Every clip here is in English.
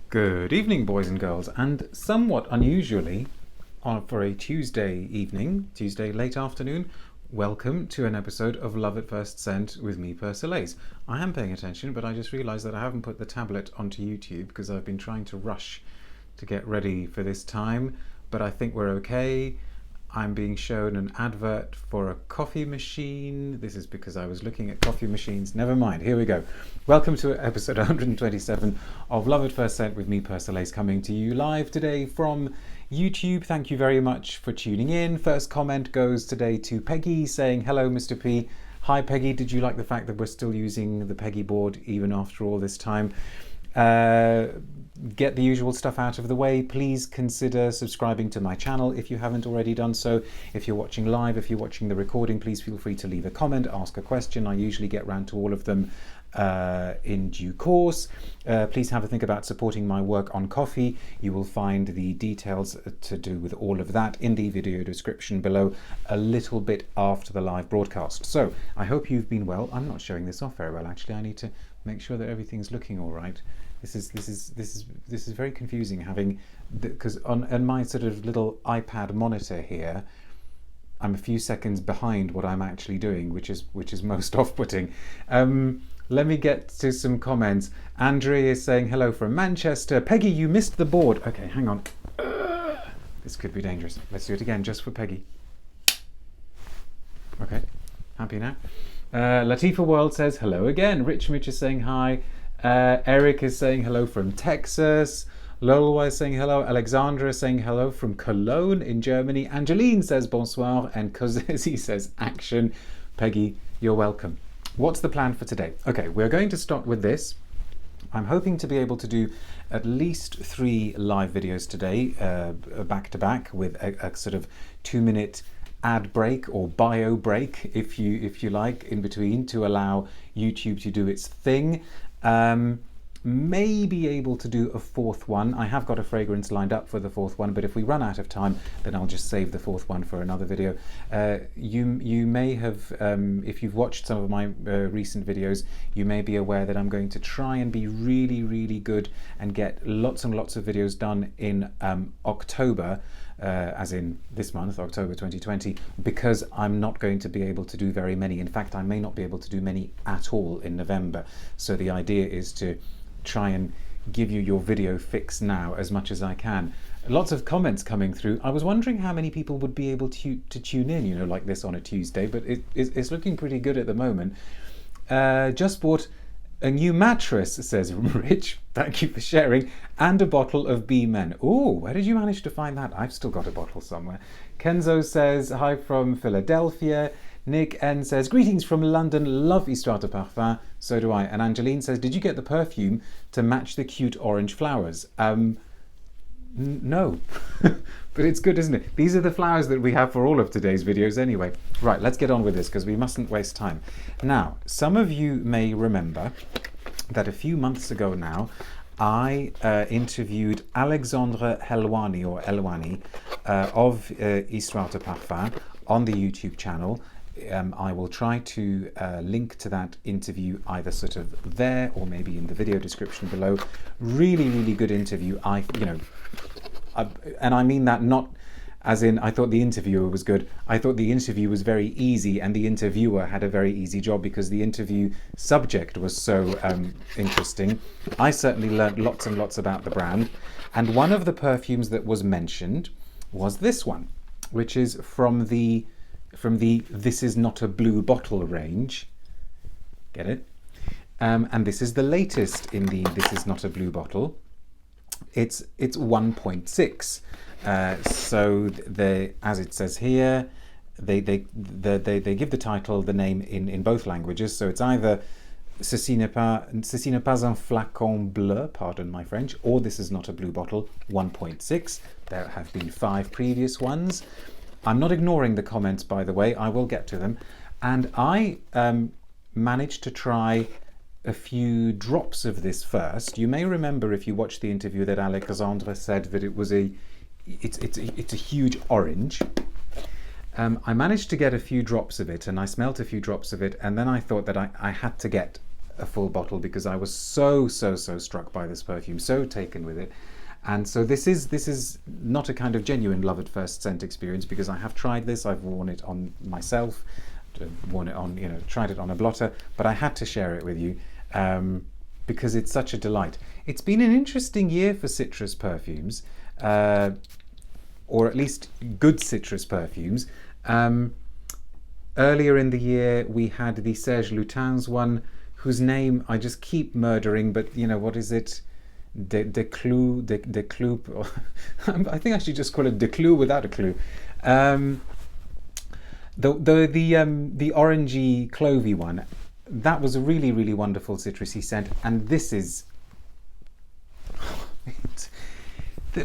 Good evening, boys and girls, and somewhat unusually, for a Tuesday evening, Tuesday late afternoon, welcome to an episode of Love at First Scent with me, Persolaise. I am paying attention, but I just realised that I haven't put the tablet onto YouTube because I've been trying to rush to get ready for this time, but I think we're okay. I'm being shown an advert for a coffee machine. This is because I was looking at coffee machines. Never mind, here we go. Welcome to episode 127 of Love at First Scent with me, Persolaise, coming to you live today from YouTube. Thank you very much for tuning in. First comment goes today to Peggy saying, hello, Mr. P. Hi, Peggy. Did you like the fact that we're still using the Peggy board even after all this time? Get the usual stuff out of the way. Please consider subscribing to my channel if you haven't already done so. If you're watching live, if you're watching the recording, please feel free to leave a comment, ask a question. I usually get round to all of them in due course. Please have a think about supporting my work on Ko-fi. You will find the details to do with all of that in the video description below a little bit after the live broadcast. So I hope you've been well. I'm not showing this off very well, actually. I need to make sure that everything's looking all right. This is very confusing, having, because on my sort of little iPad monitor here, I'm a few seconds behind what I'm actually doing, which is most off-putting. Let me get to some comments. Andrea is saying hello from Manchester. Peggy, you missed the board. Okay, hang on. This could be dangerous. Let's do it again, just for Peggy. Okay, happy now. Latifa World says hello again. Rich Mitch is saying hi. Eric is saying hello from Texas. Lolwa is saying hello. Alexandra is saying hello from Cologne in Germany. Angeline says bonsoir. And Kozesi says action. Peggy, you're welcome. What's the plan for today? Okay, we're going to start with this. I'm hoping to be able to do at least 3 live videos today, back to back, with a sort of 2-minute ad break or bio break, if you like, in between, to allow YouTube to do its thing. May be able to do a 4th one. I have got a fragrance lined up for the 4th one, but if we run out of time, then I'll just save the 4th one for another video. You may have, if you've watched some of my recent videos, you may be aware that I'm going to try and be really good and get lots and lots of videos done in October, as in this month, October 2020, because I'm not going to be able to do very many. In fact, I may not be able to do many at all in November. So the idea is to try and give you your video fix now as much as I can. Lots of comments coming through. I was wondering how many people would be able to tune in, you know, like this on a Tuesday, but it's looking pretty good at the moment. Just bought a new mattress, says Rich. Thank you for sharing. And a bottle of B-Men. Oh, where did you manage to find that? I've still got a bottle somewhere. Kenzo says hi from Philadelphia. Nick N says greetings from London. Love Histoires De Parfums. So do I. And Angeline says, did you get the perfume to match the cute orange flowers? No, but it's good, isn't it? These are the flowers that we have for all of today's videos anyway. Right, let's get on with this because we mustn't waste time. Now, some of you may remember that a few months ago now, I interviewed Alexandre Helwani, or Elwani, of Histoires De Parfums on the YouTube channel. I will try to link to that interview either sort of there or maybe in the video description below. Really good interview. And I mean that not as in I thought the interviewer was good. I thought the interview was very easy and the interviewer had a very easy job because the interview subject was so interesting. I certainly learned lots and lots about the brand. And one of the perfumes that was mentioned was this one, which is from the This Is Not a Blue Bottle range. Get it? And this is the latest in the This Is Not a Blue Bottle. It's 1.6. So as it says here, they give the title, the name in both languages. So it's either Ceci n'est pas un flacon bleu, pardon my French, or This Is Not a Blue Bottle 1.6. There have been 5 previous ones. I'm not ignoring the comments, by the way. I will get to them. And I managed to try a few drops of this first. You may remember, if you watched the interview, that Alexandre said that it's a huge orange. I managed to get a few drops of it, and I smelt a few drops of it, and then I thought that I had to get a full bottle because I was so struck by this perfume, so taken with it. And so this is not a kind of genuine love at first scent experience, because I have tried this, I've worn it on myself, worn it on, tried it on a blotter, but I had to share it with you because it's such a delight. It's been an interesting year for citrus perfumes, or at least good citrus perfumes. Earlier in the year we had the Serge Lutens one, whose name I just keep murdering, but what is it? De Clou. I think I should just call it De Clou without a clue. The orangey clovey one, that was a really wonderful citrusy scent, and this is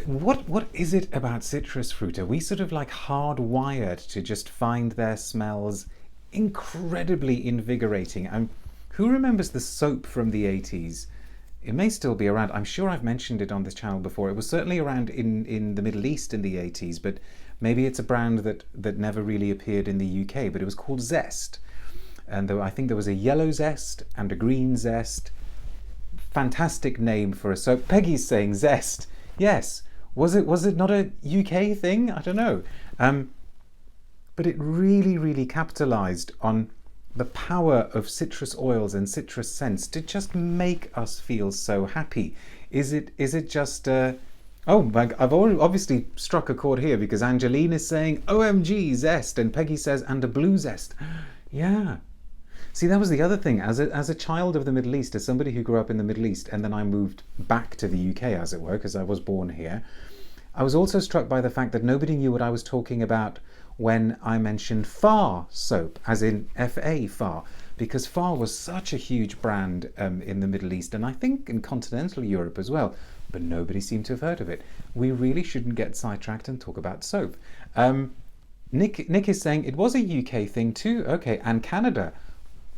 what is it about citrus fruit? Are we sort of like hardwired to just find their smells incredibly invigorating? And who remembers the soap from the 80s? It may still be around. I'm sure I've mentioned it on this channel before. It was certainly around in the Middle East in the 80s, but maybe it's a brand that never really appeared in the UK, but it was called Zest. And I think there was a yellow zest and a green zest. Fantastic name for a soap. Peggy's saying Zest. Yes. Was it not a UK thing? I don't know. But it really capitalized on the power of citrus oils and citrus scents to just make us feel so happy. Is it just I've obviously struck a chord here, because Angeline is saying OMG zest, and Peggy says and a blue zest. Yeah. See, that was the other thing. As a child of the Middle East, as somebody who grew up in the Middle East, and then I moved back to the UK, as it were, because I was born here, I was also struck by the fact that nobody knew what I was talking about when I mentioned Far soap, as in F-A, Far, because Far was such a huge brand in the Middle East, and I think in continental Europe as well, but nobody seemed to have heard of it. We really shouldn't get sidetracked and talk about soap. Nick is saying it was a UK thing too. Okay, and Canada.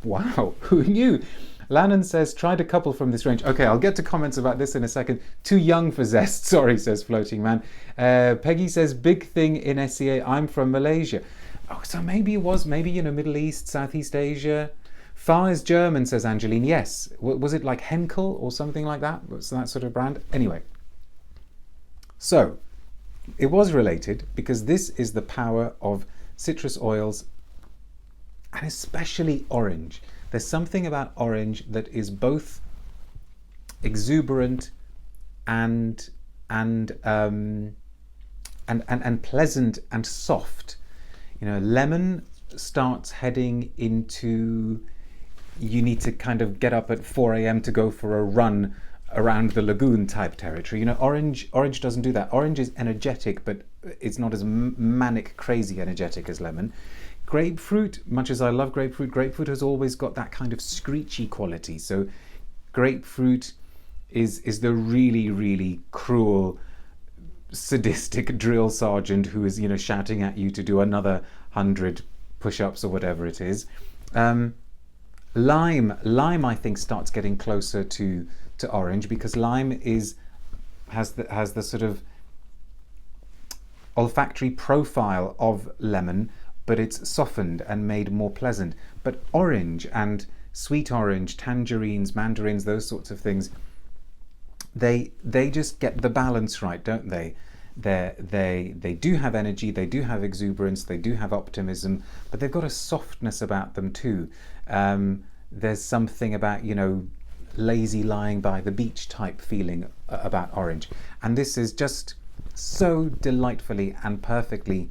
Wow, who knew? Lannon says, tried a couple from this range. Okay, I'll get to comments about this in a second. Too young for zest, sorry, says Floating Man. Peggy says, big thing in SCA, I'm from Malaysia. Oh, so maybe it was, Middle East, Southeast Asia. Far is German, says Angeline. Yes. Was it like Henkel or something like that? Was that sort of brand? Anyway. So, it was related, because this is the power of citrus oils, and especially orange. There's something about orange that is both exuberant and pleasant and soft. Lemon starts heading into, you need to kind of get up at 4 a.m. to go for a run around the lagoon type territory. Orange doesn't do that. Orange is energetic, but it's not as manic, crazy energetic as lemon. Grapefruit, much as I love grapefruit has always got that kind of screechy quality. So grapefruit is the really cruel, sadistic drill sergeant who is, shouting at you to do another 100 push-ups or whatever it is. Lime, I think, starts getting closer to orange, because lime has the sort of olfactory profile of lemon, but it's softened and made more pleasant. But orange and sweet orange, tangerines, mandarins, those sorts of things, they just get the balance right, don't they? They do have energy, they do have exuberance, they do have optimism, but they've got a softness about them too. There's something about, lazy lying by the beach type feeling about orange. And this is just so delightfully and perfectly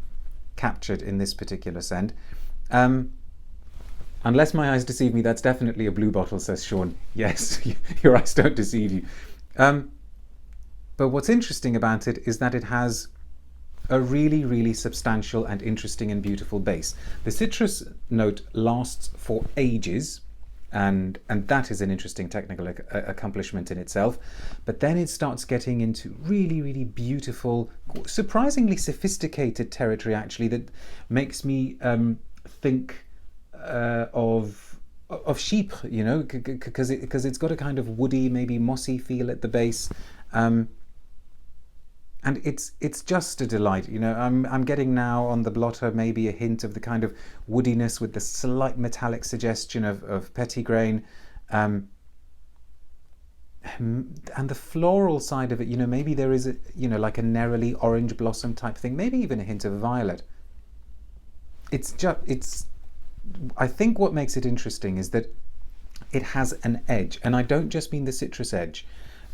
captured in this particular scent. Unless my eyes deceive me, that's definitely a blue bottle, says Sean. Yes, your eyes don't deceive you. But what's interesting about it is that it has a really substantial and interesting and beautiful base. The citrus note lasts for ages, and that is an interesting technical accomplishment in itself. But then it starts getting into really beautiful, surprisingly sophisticated territory, actually, that makes me think of sheep, because it's got a kind of woody, maybe mossy feel at the base, and it's just a delight. I'm getting now on the blotter maybe a hint of the kind of woodiness with the slight metallic suggestion of petitgrain. and the floral side of it, maybe there is like a neroli orange blossom type thing, maybe even a hint of violet. I think what makes it interesting is that it has an edge, and I don't just mean the citrus edge,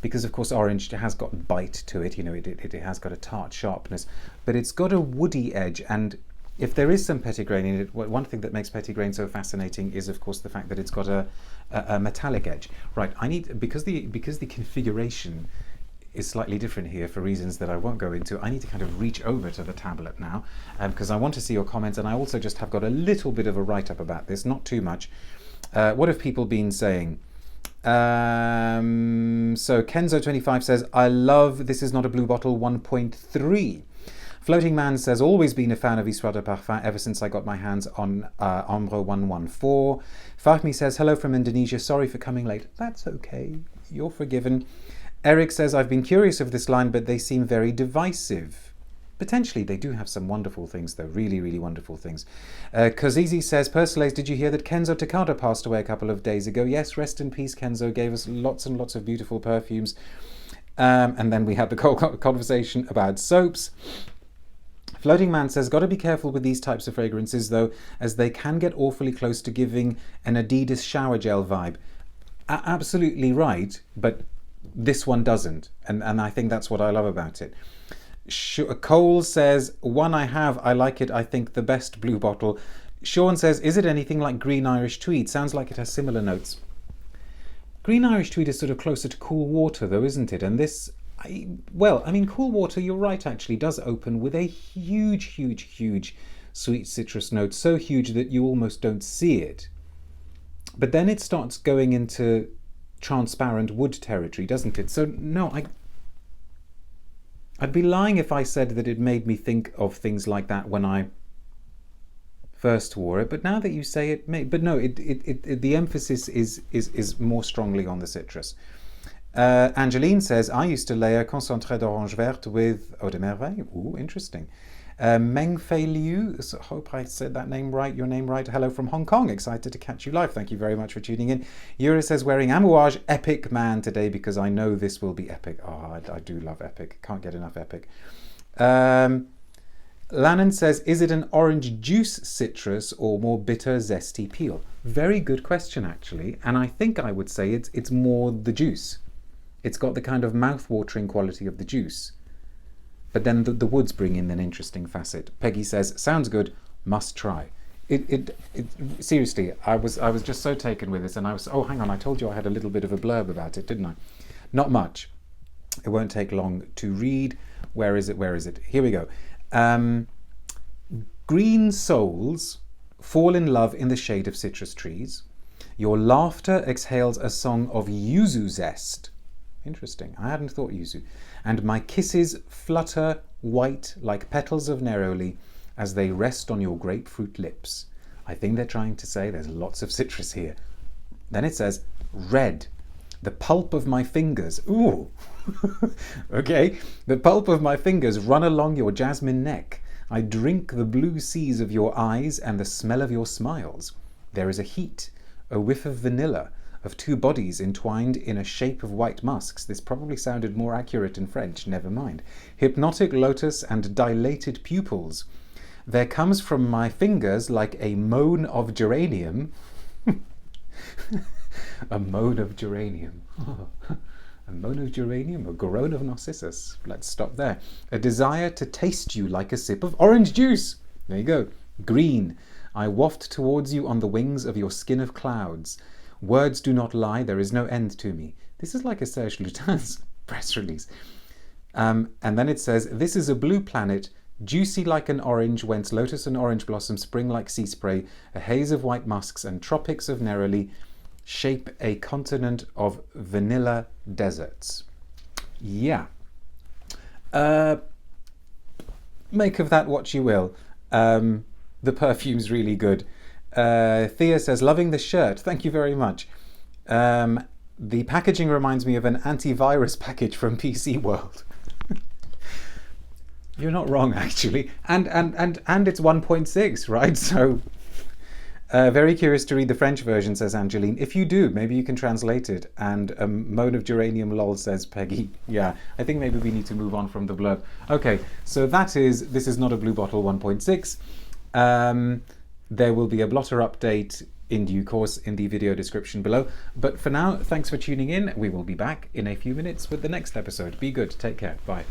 because of course orange has got bite to it, it has got a tart sharpness, but it's got a woody edge. And if there is some petitgrain in it, one thing that makes petitgrain so fascinating is of course the fact that it's got a metallic edge. Right, because the configuration is slightly different here for reasons that I won't go into, I need to kind of reach over to the tablet now, because I want to see your comments, and I also just have got a little bit of a write-up about this, not too much. What have people been saying? So Kenzo25 says, I love This Is Not a Blue Bottle 1.3. Floating Man says, always been a fan of Histoires De Parfums ever since I got my hands on Ambre 114. Fahmi says, hello from Indonesia, sorry for coming late. That's okay, you're forgiven. Eric says, I've been curious of this line, but they seem very divisive. Potentially, they do have some wonderful things, though. Really, really wonderful things. Kozizi says, Persolaise, did you hear that Kenzo Takada passed away a couple of days ago? Yes, rest in peace, Kenzo. Gave us lots and lots of beautiful perfumes. And then we had the conversation about soaps. Floating Man says, got to be careful with these types of fragrances, though, as they can get awfully close to giving an Adidas shower gel vibe. Absolutely right, but this one doesn't. And I think that's what I love about it. Cole says, one I like it, I think the best blue bottle. Sean says, is it anything like Green Irish Tweed? Sounds like it has similar notes. Green Irish Tweed is sort of closer to Cool Water though, isn't it? And this, Cool Water, you're right, actually does open with a huge sweet citrus note, so huge that you almost don't see it. But then it starts going into transparent wood territory, doesn't it? So no, I'd be lying if I said that it made me think of things like that when I first wore it, but now that you say it may, but no, the emphasis is more strongly on the citrus. Angeline says, I used to layer Concentré d'Orange Verte with Eau de Merveille. Ooh, interesting. Meng Fei Liu, hope I said that name right, your name right. Hello from Hong Kong, excited to catch you live. Thank you very much for tuning in. Yura says, wearing Amouage Epic Man today because I know this will be epic. Oh, I do love epic. Can't get enough epic. Lannon says, is it an orange juice citrus or more bitter zesty peel? Very good question, actually. And I think I would say it's more the juice. It's got the kind of mouth-watering quality of the juice. But then the woods bring in an interesting facet. Peggy says, sounds good, must try. Seriously, I was just so taken with this, and hang on, I told you I had a little bit of a blurb about it, didn't I? Not much. It won't take long to read. Where is it? Here we go. Green souls fall in love in the shade of citrus trees. Your laughter exhales a song of yuzu zest. Interesting. I hadn't thought yuzu. And my kisses flutter white like petals of neroli as they rest on your grapefruit lips. I think they're trying to say there's lots of citrus here. Then it says, red, the pulp of my fingers. Ooh, okay. The pulp of my fingers run along your jasmine neck. I drink the blue seas of your eyes and the smell of your smiles. There is a heat, a whiff of vanilla, of two bodies entwined in a shape of white musks. This probably sounded more accurate in French, never mind. Hypnotic lotus and dilated pupils. There comes from my fingers like a moan of geranium. A moan of geranium. A moan of geranium, a groan of narcissus. Let's stop there. A desire to taste you like a sip of orange juice. There you go. Green. I waft towards you on the wings of your skin of clouds. Words do not lie, there is no end to me. This is like a Serge Lutin's press release. And then it says, this is a blue planet, juicy like an orange, whence lotus and orange blossom spring like sea spray, a haze of white musks and tropics of neroli shape a continent of vanilla deserts. Yeah. Make of that what you will. The perfume's really good. Thea says, loving the shirt. Thank you very much. The packaging reminds me of an antivirus package from PC World. You're not wrong, actually. And it's 1.6, right? So Very curious to read the French version, says Angeline. If you do, maybe you can translate it. And Moan of Geranium lol, says Peggy. Yeah, I think maybe we need to move on from the blurb. Okay, so this is not a Blue Bottle 1.6. There will be a blotter update in due course in the video description below. But for now, thanks for tuning in. We will be back in a few minutes with the next episode. Be good. Take care. Bye.